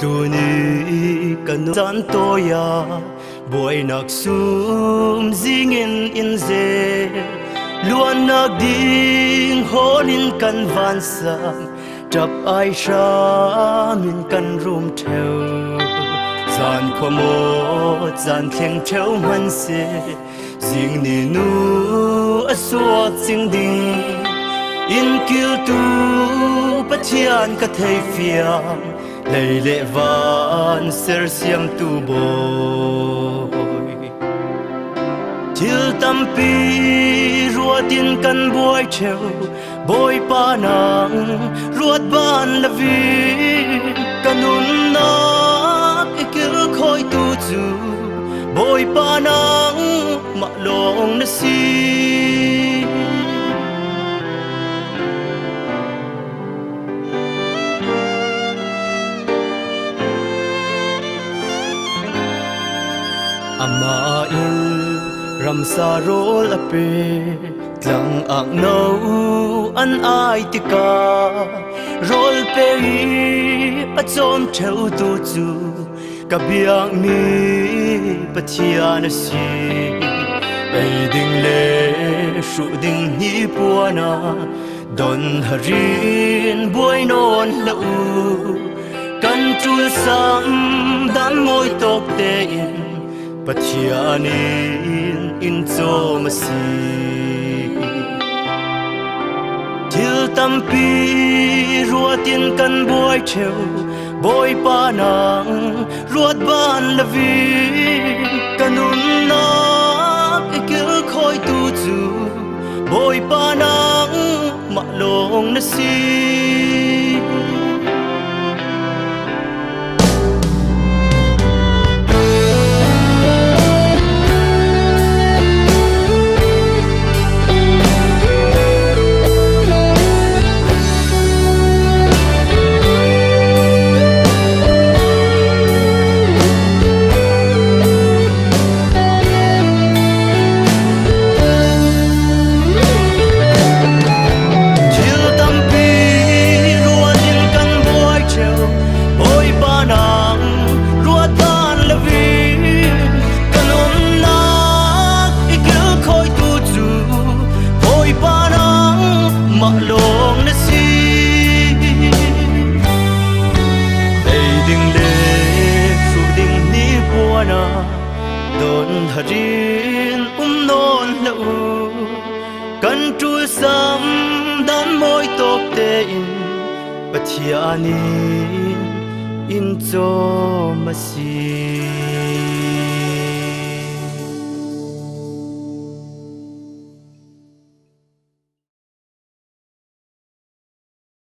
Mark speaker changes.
Speaker 1: tu ni kan san toya boy nak sum zingin in ze luan nak ding honin kan van sam chap ai sha min kan rum theo zan kho mo zan theng theo man se zing ni nu a suat sing ding in kil tu pathian ka thei fiam lei le van ser siam tu boy til tam pi ruatin kan boy cheu boy pa nang ruat ban la vi kanun nak ikil khoi tu chu boy pa nang ma long na si ama il ram sa rol ape tlang ang no an ai tika rol pe a chom theu tu chu ka biang mi pathian si ai ding le shu ding ni puana don harin boy non la u kan chul sam dan moi tok te in pathianin in chomasi til tampi ruatin kan boy cheu boy pa nang ruat ban lavi kanun nak ikil khoi tu chu boy pa nang ma long na si don harin non la u kan tu sam dan moi tok te in pathianin in chomasi